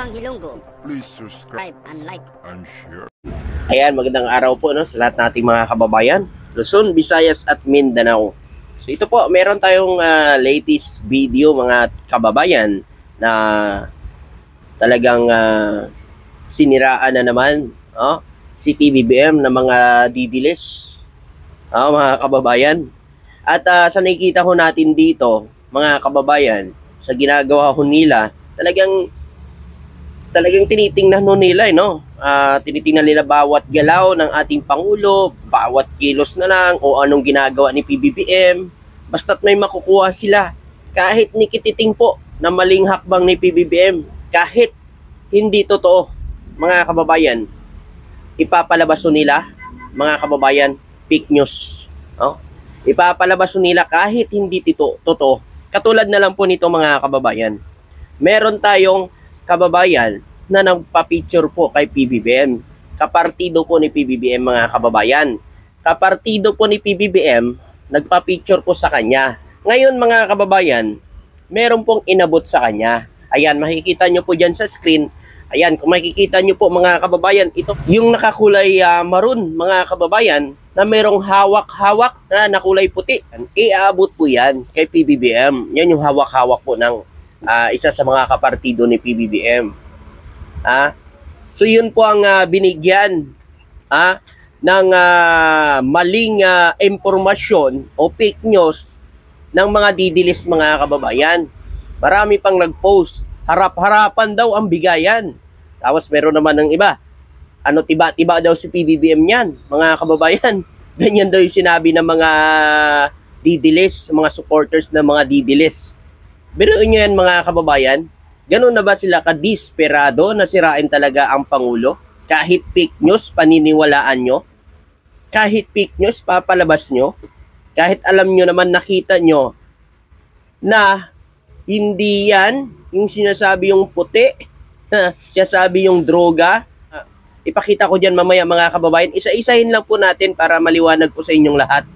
Bawang Hilonggo. Please subscribe And like. and share. Ayan, magandang araw po no, sa lahat nating mga kababayan, Luzon, Visayas at Mindanao. So ito po, meron tayong latest video mga kababayan na talagang siniraan na naman si PBBM na mga didilis, mga kababayan. At sa nakikita ho natin dito, mga kababayan, sa ginagawa ho nila, talagang tinitingnan ho nila, tinitingnan nila bawat galaw ng ating Pangulo, bawat kilos na lang o anong ginagawa ni PBBM, basta't may makukuha sila. Kahit nikititing po na maling hakbang ni PBBM, kahit hindi totoo, mga kababayan, ipapalabas ho nila, mga kababayan, fake news. Ipapalabas ho nila kahit hindi totoo. Katulad na lang po nito, mga kababayan. Meron tayong kababayan na nagpa-picture po kay PBBM. Kapartido po ni PBBM, mga kababayan. Kapartido po ni PBBM, nagpa-picture po sa kanya. Ngayon, mga kababayan, meron pong inabot sa kanya. Ayan, makikita nyo po dyan sa screen. Ayan, kung makikita nyo po, mga kababayan, ito yung nakakulay maroon, mga kababayan, na merong hawak-hawak na nakulay puti. Iaabot po yan kay PBBM. Yan yung hawak-hawak po ng isa sa mga kapartido ni PBBM. So yun po ang binigyan ng maling impormasyon o fake news ng mga didilis, mga kababayan. Marami pang nag-post, harap-harapan daw ang bigayan. Tapos meron naman ng iba, tiba-tiba daw si PBBM yan, mga kababayan. Ganyan daw yung sinabi ng mga didilis, mga supporters ng mga didilis. Biruin nyo yan, mga kababayan. Ganun na ba sila kadesperado na sirain talaga ang Pangulo? Kahit fake news, paniniwalaan nyo? Kahit fake news, papalabas nyo? Kahit alam nyo naman, nakita nyo na hindi yan yung sinasabi yung puti, sinasabi yung droga. Ipakita ko dyan mamaya, mga kababayan. Isa-isahin lang po natin para maliwanag po sa inyong lahat.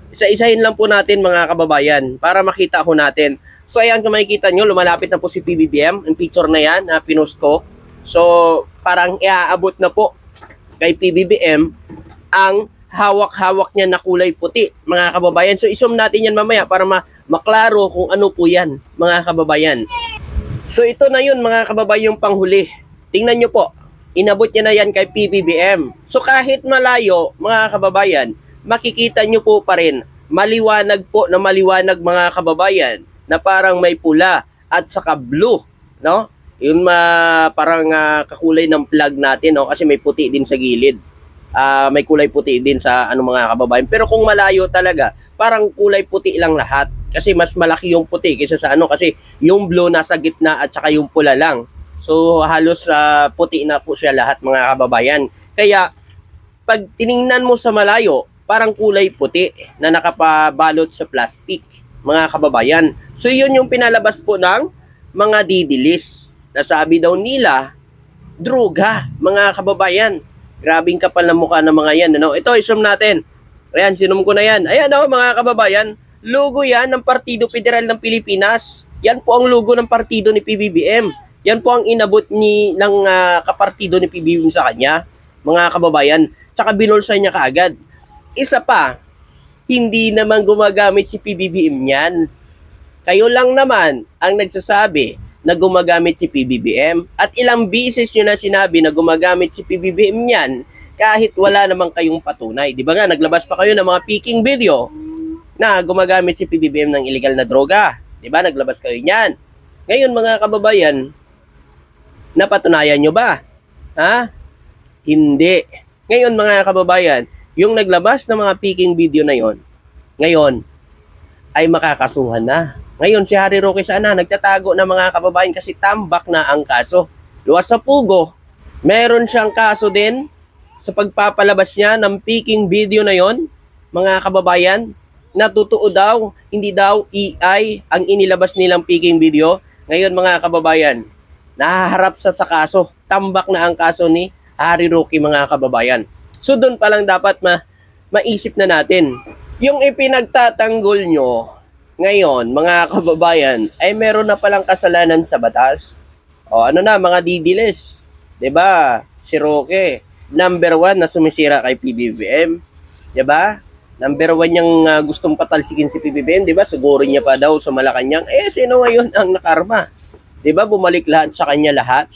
Isa-isahin lang po natin, mga kababayan, para makita ko natin. So ayan, kung makikita nyo, lumalapit na po si PBBM. Yung picture na yan, na pinost ko. So parang iaabot na po kay PBBM ang hawak-hawak niya na kulay puti, mga kababayan. So isom natin yan mamaya para maklaro kung ano po yan, mga kababayan. So ito na yun, mga kababayan, yung panghuli. Tingnan nyo po, inabot niya na yan kay PBBM. So kahit malayo, mga kababayan, makikita nyo po pa rin, maliwanag po na maliwanag, mga kababayan, na parang may pula at saka blue, no? Yun parang kakulay ng plug natin, no? Kasi may puti din sa gilid. May kulay puti din sa mga kababayan. Pero kung malayo talaga, parang kulay puti lang lahat. Kasi mas malaki yung puti kaysa sa kasi yung blue nasa gitna at saka yung pula lang. So halos puti na po siya lahat, mga kababayan. Kaya pag tiningnan mo sa malayo, parang kulay puti na nakapabalot sa plastic, mga kababayan. So yun yung pinalabas po ng mga didilis. Nasabi daw nila, droga, mga kababayan. Grabing kapal na mukha ng mga yan. Ito, isum natin. Ayan, sinum ko na yan. Ayan mga kababayan, logo yan ng Partido Federal ng Pilipinas. Yan po ang logo ng partido ni PBBM. Yan po ang inabot ng kapartido ni PBBM sa kanya, mga kababayan. Tsaka binulsa niya kaagad. Isa pa, hindi naman gumagamit si PBBM yan. Kayo lang naman ang nagsasabi na gumagamit si PBBM. At ilang bisis nyo na sinabi na gumagamit si PBBM yan kahit wala namang kayong patunay. Di ba nga, naglabas pa kayo ng mga peeking video na gumagamit si PBBM ng illegal na droga. Di ba, naglabas kayo niyan. Ngayon, mga kababayan, napatunayan nyo ba? Hindi. Ngayon, mga kababayan, yung naglabas ng mga peeking video na yon, ngayon ay makakasuhan na. Ngayon si Harry Roque sana nagtatago na, mga kababayan, kasi tambak na ang kaso. Luwas sa pugo, meron siyang kaso din sa pagpapalabas niya ng peeking video na yon, mga kababayan, na totoo daw, hindi daw AI ang inilabas nilang peeking video. Ngayon, mga kababayan, nahaharap sa kaso. Tambak na ang kaso ni Harry Roque, mga kababayan. So doon pa lang dapat maisip na natin. Yung ipinagtatanggol nyo ngayon, mga kababayan, ay meron na palang kasalanan sa batas. O ano na mga didiles, 'di ba? Si Roque, number 1 na sumisira kay PBBM, 'di ba? Number 1 yung gustong patalsikin si PBBM, 'di ba? Sugurin niya pa daw sa Malacanang. Sino ngayon ang nakarma? 'Di ba? Bumalik lahat sa kanya lahat.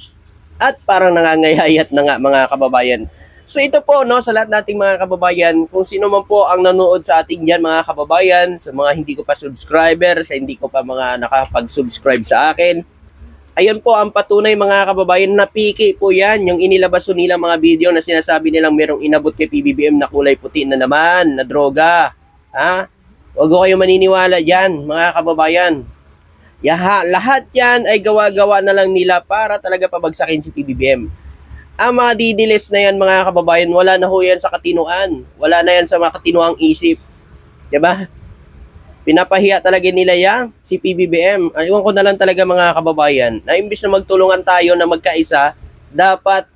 At parang nangangayayat na nga mga kababayan. So ito po no sa lahat nating mga kababayan, kung sino man po ang nanood sa ating diyan mga kababayan, sa mga hindi ko pa subscriber, sa hindi ko pa mga nakapag-subscribe sa akin. Ayun po ang patunay mga kababayan na piki po yan, yung inilabas nila mga video na sinasabi nilang merong inabot kay PBBM na kulay puti na naman, na droga. Ha? Huwag ko kayo maniniwala dyan mga kababayan. Lahat yan ay gawa-gawa na lang nila para talaga pabagsakin si PBBM. Ang mga didilis na yan mga kababayan, wala na ho yan sa katinuan. Wala na yan sa mga katinuang isip. Diba? Pinapahiya talaga nila yan, si PBBM. Ayun ko na lang talaga mga kababayan, na imbis na magtulungan tayo na magkaisa, dapat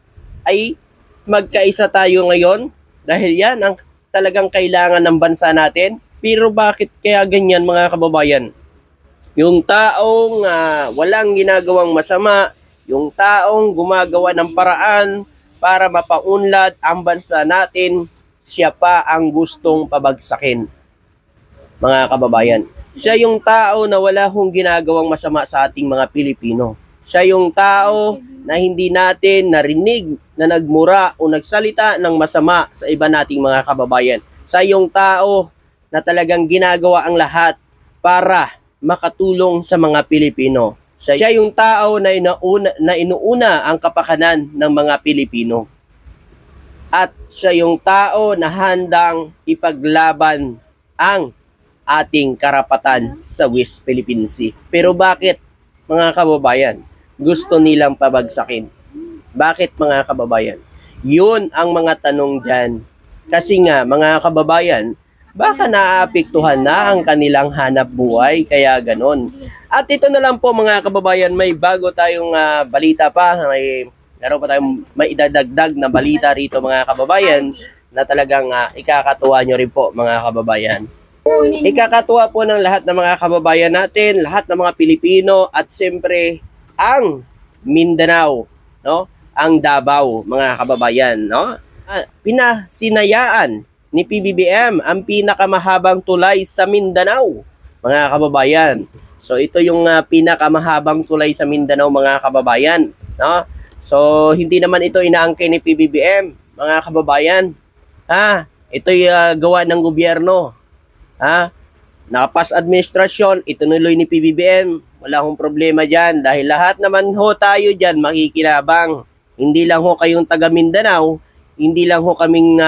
ay magkaisa tayo ngayon dahil yan ang talagang kailangan ng bansa natin. Pero bakit kaya ganyan mga kababayan? Yung taong walang ginagawang masama, yung taong gumagawa ng paraan para mapaunlad ang bansa natin, siya pa ang gustong pabagsakin. Mga kababayan, siya yung tao na wala hong ginagawang masama sa ating mga Pilipino. Siya yung tao na hindi natin narinig na nagmura o nagsalita ng masama sa iba nating mga kababayan. Siya yung tao na talagang ginagawa ang lahat para makatulong sa mga Pilipino. Siya yung tao na inuuna ang kapakanan ng mga Pilipino. At siya yung tao na handang ipaglaban ang ating karapatan sa West Philippine Sea. Pero bakit mga kababayan gusto nilang pabagsakin? Bakit mga kababayan? Yun ang mga tanong dyan. Kasi nga mga kababayan, baka naapektuhan na ang kanilang hanap buhay, kaya ganon. At ito na lang po mga kababayan, may bago tayong balita pa, meron pa tayong may idadagdag na balita rito mga kababayan na talagang ikakatuwa nyo rin po mga kababayan. Ikakatuwa po ng lahat ng mga kababayan natin, lahat ng mga Pilipino at siyempre ang Mindanao, no? Ang Davao, mga kababayan, no? Pinasinayaan ni PBBM ang pinakamahabang tulay sa Mindanao, mga kababayan. So ito yung pinakamahabang tulay sa Mindanao, mga kababayan, no? So hindi naman ito inaangkin ni PBBM, mga kababayan. Ito'y gawa ng gobyerno. Nakapas administrasyon, itinuloy ni PBBM, wala akong problema dyan dahil lahat naman ho tayo dyan makikilabang. Hindi lang ho kayong taga Mindanao, hindi lang ho kaming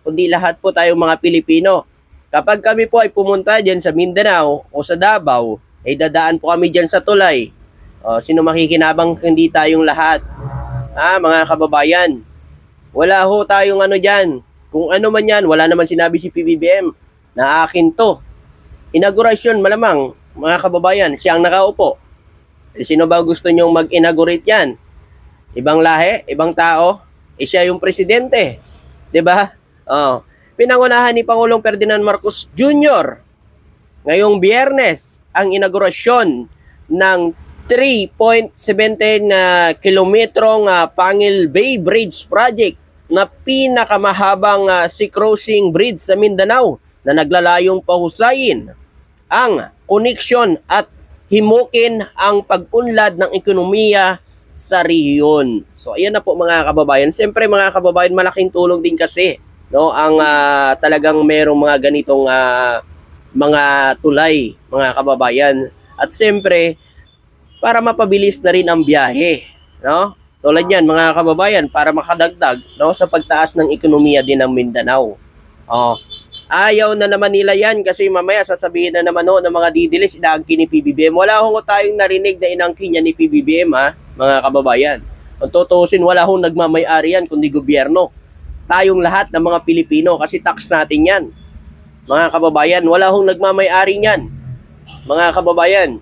kundi lahat po tayong mga Pilipino. Kapag kami po ay pumunta dyan sa Mindanao o sa Davao, ay dadaan po kami dyan sa tulay. Sino makikinabang hindi tayong lahat? Mga kababayan, wala ho tayong dyan. Kung ano man yan, wala naman sinabi si PBBM na akin to. Inaugurasyon malamang, mga kababayan, siyang nakaupo. Sino ba gusto nyong mag-inaugurate yan? Ibang lahi, ibang tao, siya yung presidente. 'Di ba? Pinangunahan ni Pangulong Ferdinand Marcos Jr. ngayong Biyernes ang inaugurasyon ng 3.17 kilometrong Pangil Bay Bridge Project na pinakamahabang sea crossing bridge sa Mindanao na naglalayong pahusayin ang koneksyon at himukin ang pag-unlad ng ekonomiya sa rehiyon. So ayan na po mga kababayan. Siyempre mga kababayan, malaking tulong din kasi no ang talagang merong mga ganitong mga tulay, mga kababayan. At siyempre para mapabilis na rin ang biyahe, no? Tulad yan mga kababayan, para makadagdag no sa pagtaas ng ekonomiya din ng Mindanao. Ayaw na naman nila yan kasi mamaya sasabihin na naman ng mga didilis inaangkin ni PBBM. Wala hong tayong narinig na inaangkin niya ni PBBM mga kababayan. Kung tutusin, wala hong nagmamay-ari yan kundi gobyerno. Tayong lahat ng mga Pilipino kasi tax natin yan. Mga kababayan, wala hong nagmamay-ari yan. Mga kababayan,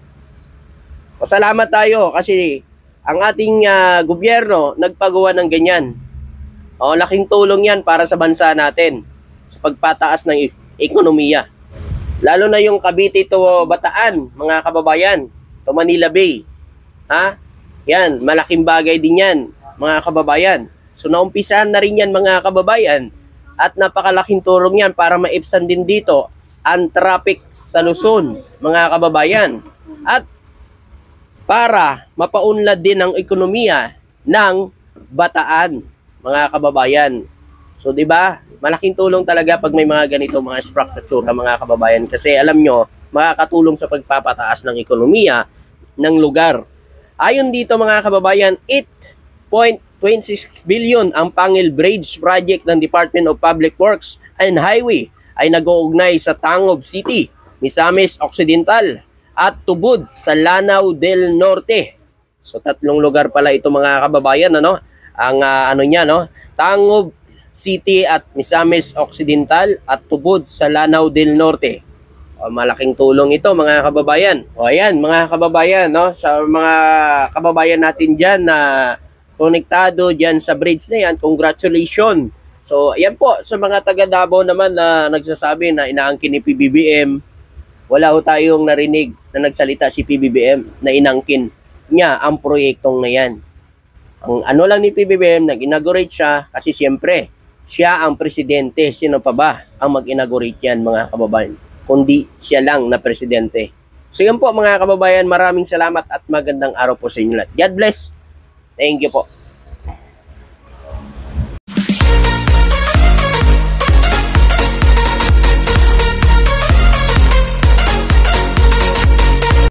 pasalamat tayo kasi ang ating gobyerno nagpagawa ng ganyan. Laking tulong yan para sa bansa natin sa pagpataas ng ekonomiya. Lalo na yung Cavite to Bataan, mga kababayan, to Manila Bay. Yan, malaking bagay din yan, mga kababayan. So naumpisahan na rin yan, mga kababayan, at napakalaking tulong yan para maibsan din dito ang traffic sa Luzon, mga kababayan. At para mapaunlad din ang ekonomiya ng Bataan, mga kababayan. So, 'di ba? Malaking tulong talaga pag may mga ganito mga infrastructure, mga kababayan, kasi alam nyo, makakatulong sa pagpapataas ng ekonomiya ng lugar. Ayon dito, mga kababayan, 8.26 billion ang Pangil Bridge project ng Department of Public Works and Highway ay nag-uugnay sa Tangob City, Misamis Occidental at Tubod sa Lanao del Norte. So 3 lugar pala ito, mga kababayan, ano? Ang niya, no? Tangob City at Misamis Occidental at Tubod sa Lanao del Norte. O, malaking tulong ito, mga kababayan. O ayan, mga kababayan, no? Sa mga kababayan natin dyan na konektado dyan sa bridge na yan, congratulations. So ayan po, sa mga taga Davao naman na nagsasabi na inaangkin ni PBBM, wala ho tayong narinig na nagsalita si PBBM na inangkin niya ang proyektong na yan. Ang ano lang ni PBBM, nag-inaugurate siya kasi siyempre, siya ang presidente. Sino pa ba ang mag-inaugurate yan, mga kababayan? Kundi siya lang na presidente. So yun po, mga kababayan, maraming salamat at magandang araw po sa inyo lahat. God bless. Thank you po.